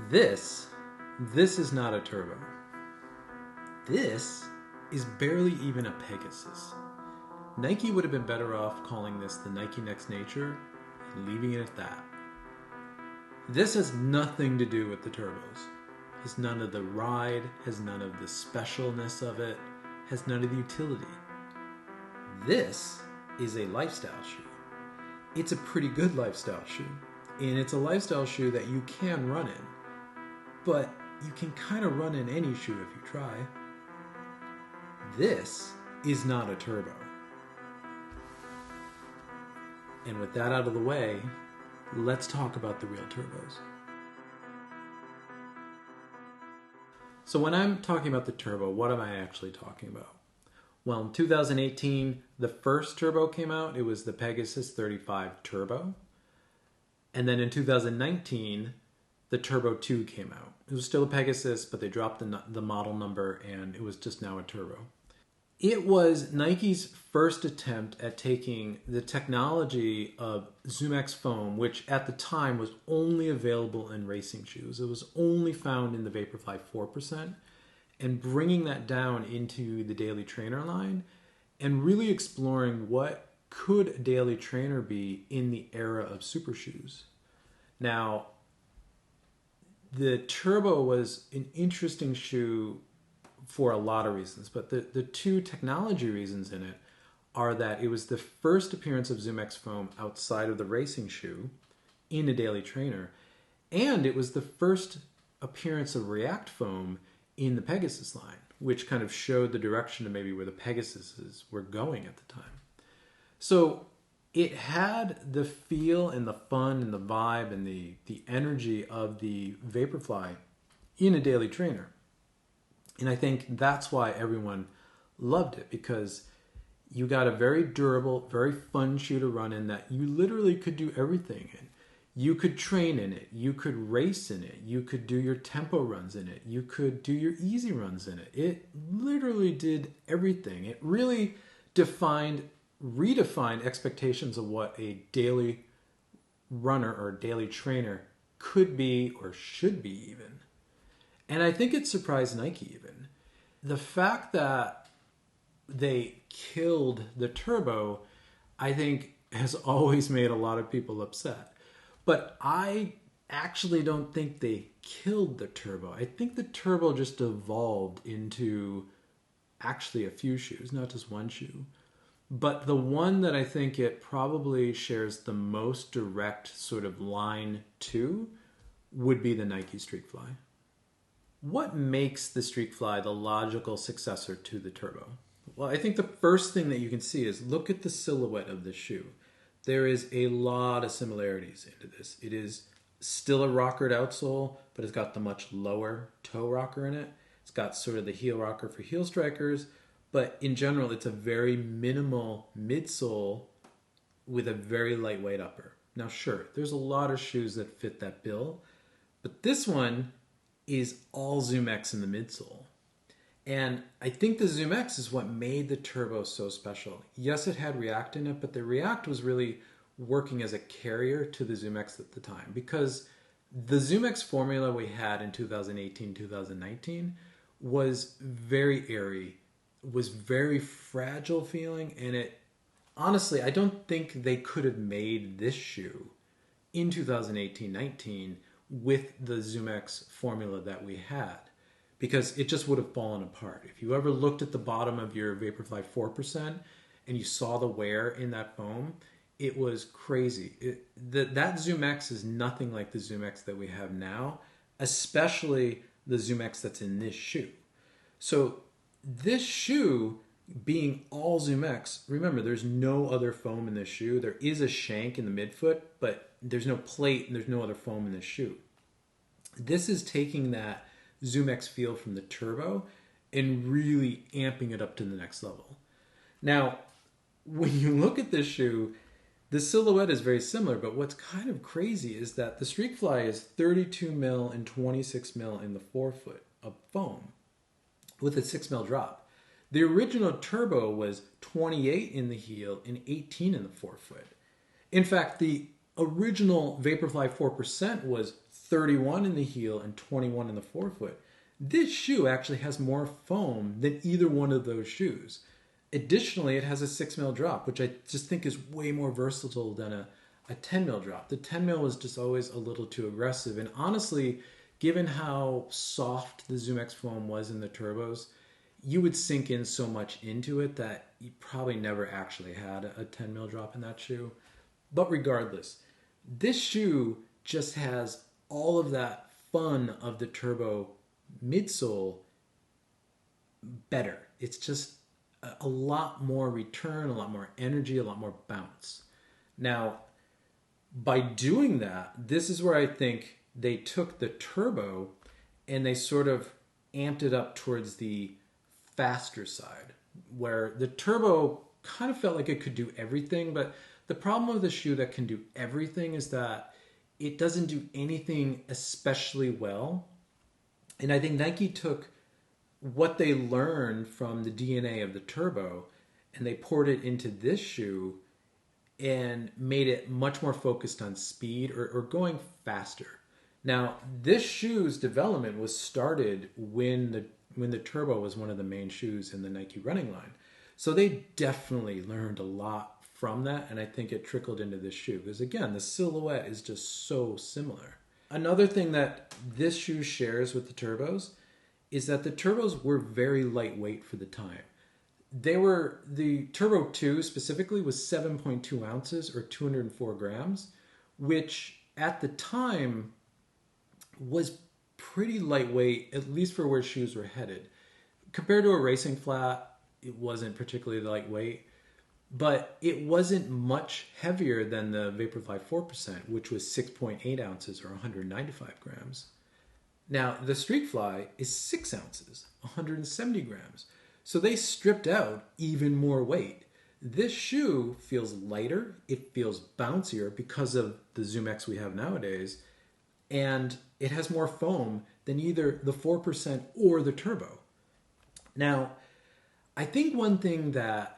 This is not a turbo. This is barely even a Pegasus. Nike would have been better off calling this the Nike Next Nature and leaving it at that. This has nothing to do with the turbos. Has none of the ride, has none of the specialness of it, has none of the utility. This is a lifestyle shoe. It's a pretty good lifestyle shoe. And it's a lifestyle shoe that you can run in. But you can kind of run in any shoe if you try. This is not a turbo. And with that out of the way, let's talk about the real turbos. So when I'm talking about the turbo, what am I actually talking about? Well, in 2018, the first turbo came out. It was the Pegasus 35 Turbo. And then in 2019, the Turbo 2 came out. It was still a Pegasus, but they dropped the model number and it was just now a turbo. It was Nike's first attempt at taking the technology of ZoomX foam, which at the time was only available in racing shoes. It was only found in the Vaporfly 4%, and bringing that down into the Daily Trainer line and really exploring what could a Daily Trainer be in the era of super shoes. Now, the Turbo was an interesting shoe for a lot of reasons, but the two technology reasons in it are that it was the first appearance of ZoomX foam outside of the racing shoe in a Daily Trainer, and it was the first appearance of React foam in the Pegasus line, which kind of showed the direction of maybe where the Pegasuses were going at the time. So it had the feel and the fun and the vibe and the energy of the Vaporfly in a Daily Trainer. And I think that's why everyone loved it, because you got a very durable, very fun shoe to run in that you literally could do everything in. You could train in it. You could race in it. You could do your tempo runs in it. You could do your easy runs in it. It literally did everything. It really redefined expectations of what a daily runner or daily trainer could be or should be even. And I think it surprised Nike even. The fact that they killed the Turbo, I think, has always made a lot of people upset. But I actually don't think they killed the Turbo. I think the Turbo just evolved into actually a few shoes, not just one shoe. But the one that I think it probably shares the most direct sort of line to would be the Nike Streakfly. What makes the Streakfly the logical successor to the Turbo? Well, I think the first thing that you can see is look at the silhouette of this shoe. There is a lot of similarities into this. It is still a rockered outsole, but it's got the much lower toe rocker in it. It's got sort of the heel rocker for heel strikers, but in general, it's a very minimal midsole with a very lightweight upper. Now, sure, there's a lot of shoes that fit that bill, but this one is all ZoomX in the midsole. And I think the ZoomX is what made the Turbo so special. Yes, it had React in it, but the React was really working as a carrier to the ZoomX at the time, because the ZoomX formula we had in 2018, 2019 was very airy, was very fragile feeling, and it honestly, I don't think they could have made this shoe in 2018-19 with the ZoomX formula that we had, because it just would have fallen apart. If you ever looked at the bottom of your Vaporfly 4% and you saw the wear in that foam, it was crazy. That ZoomX is nothing like the ZoomX that we have now, especially the ZoomX that's in this shoe. So this shoe being all ZoomX, remember there's no other foam in this shoe. There is a shank in the midfoot, but there's no plate and there's no other foam in this shoe. This is taking that ZoomX feel from the Turbo and really amping it up to the next level. Now, when you look at this shoe, the silhouette is very similar, but what's kind of crazy is that the Streakfly is 32 mil and 26 mil in the forefoot of foam with a 6 mil drop. The original Turbo was 28 in the heel and 18 in the forefoot. In fact, the original Vaporfly 4% was 31 in the heel and 21 in the forefoot. This shoe actually has more foam than either one of those shoes. Additionally, it has a 6 mil drop, which I just think is way more versatile than a 10 mil drop. The 10 mil was just always a little too aggressive. And honestly, given how soft the ZoomX foam was in the turbos, you would sink in so much into it that you probably never actually had a 10 mil drop in that shoe. But regardless, this shoe just has all of that fun of the turbo midsole better. It's just a lot more return, a lot more energy, a lot more bounce. Now, by doing that, this is where I think they took the turbo and they sort of amped it up towards the faster side, where the turbo kind of felt like it could do everything. But the problem with a shoe that can do everything is that it doesn't do anything especially well. And I think Nike took what they learned from the DNA of the turbo and they poured it into this shoe and made it much more focused on speed or going faster. Now, this shoe's development was started when the turbo was one of the main shoes in the Nike running line. So they definitely learned a lot from that, and I think it trickled into this shoe because, again, the silhouette is just so similar. Another thing that this shoe shares with the turbos is that the turbos were very lightweight for the time. The Turbo 2 specifically was 7.2 ounces or 204 grams, which at the time was pretty lightweight, at least for where shoes were headed. Compared to a racing flat, it wasn't particularly lightweight, but it wasn't much heavier than the Vaporfly 4%, which was 6.8 ounces or 195 grams. Now, the Streakfly is 6 ounces, 170 grams. So they stripped out even more weight. This shoe feels lighter, it feels bouncier because of the ZoomX we have nowadays, and it has more foam than either the 4% or the turbo. Now, I think one thing that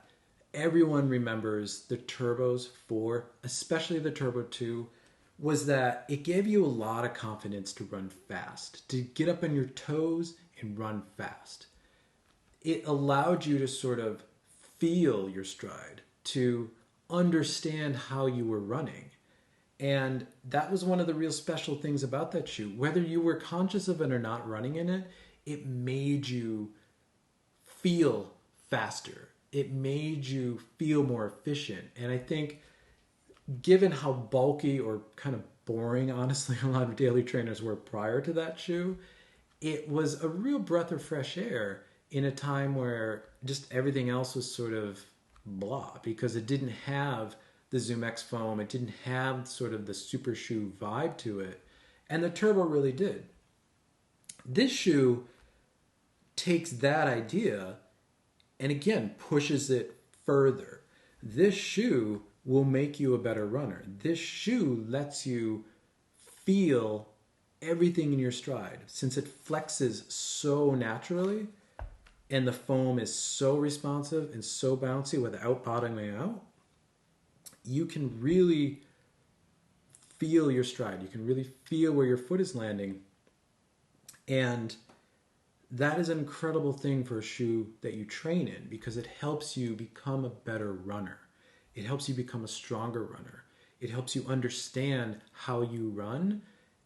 everyone remembers the turbos for, especially the Turbo 2, was that it gave you a lot of confidence to run fast, to get up on your toes and run fast. It allowed you to sort of feel your stride, to understand how you were running. And that was one of the real special things about that shoe. Whether you were conscious of it or not running in it, it made you feel faster. It made you feel more efficient. And I think given how bulky or kind of boring, honestly, a lot of daily trainers were prior to that shoe, it was a real breath of fresh air in a time where just everything else was sort of blah, because it didn't have the ZoomX foam, it didn't have sort of the super shoe vibe to it, and the turbo really did. This shoe takes that idea and again pushes it further. This shoe will make you a better runner. This shoe lets you feel everything in your stride. Since it flexes so naturally and the foam is so responsive and so bouncy without bottoming out, you can really feel your stride. You can really feel where your foot is landing. And that is an incredible thing for a shoe that you train in because it helps you become a better runner. It helps you become a stronger runner. It helps you understand how you run.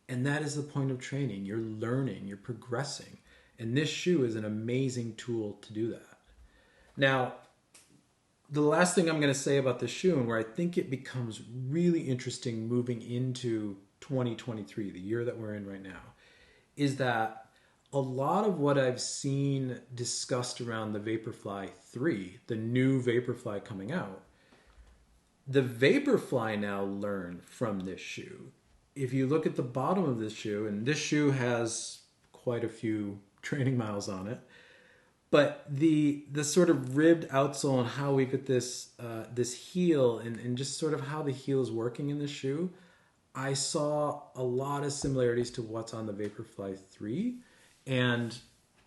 And that is the point of training. You're learning, you're progressing. And this shoe is an amazing tool to do that. Now, the last thing I'm going to say about this shoe and where I think it becomes really interesting moving into 2023, the year that we're in right now, is that a lot of what I've seen discussed around the Vaporfly 3, the new Vaporfly coming out, the Vaporfly now learned from this shoe. If you look at the bottom of this shoe, and this shoe has quite a few training miles on it, but the sort of ribbed outsole and how we get this heel and just sort of how the heel is working in the shoe, I saw a lot of similarities to what's on the Vaporfly 3, and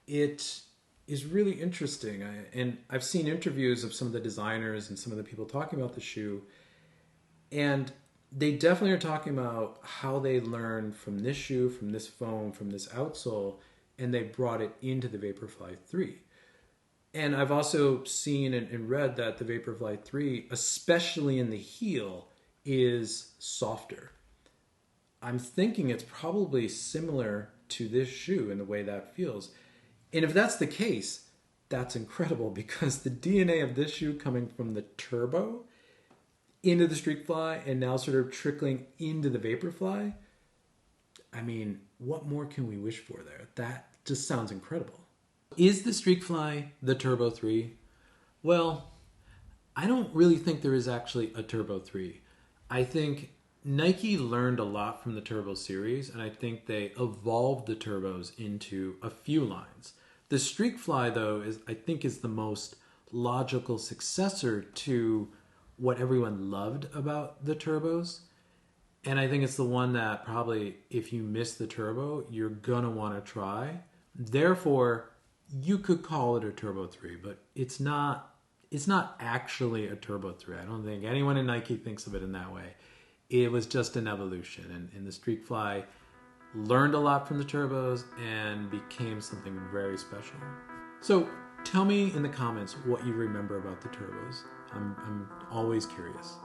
it is really interesting. And I've seen interviews of some of the designers and some of the people talking about the shoe, and they definitely are talking about how they learned from this shoe, from this foam, from this outsole, and they brought it into the Vaporfly 3. And I've also seen and read that the Vaporfly 3, especially in the heel, is softer. I'm thinking it's probably similar to this shoe in the way that feels. And if that's the case, that's incredible because the DNA of this shoe coming from the Turbo into the Streakfly and now sort of trickling into the Vaporfly, I mean, what more can we wish for there? That just sounds incredible. Is the Streakfly the Turbo 3? Well, I don't really think there is actually a Turbo 3. I think Nike learned a lot from the Turbo series, and I think they evolved the Turbos into a few lines. The Streakfly, though, I think is the most logical successor to what everyone loved about the Turbos. And I think it's the one that probably, if you miss the Turbo, you're going to want to try. Therefore, you could call it a Turbo 3, but it's not actually a Turbo 3. I don't think anyone in Nike thinks of it in that way. It was just an evolution, and the Streakfly learned a lot from the Turbos and became something very special. So tell me in the comments what you remember about the Turbos. I'm always curious.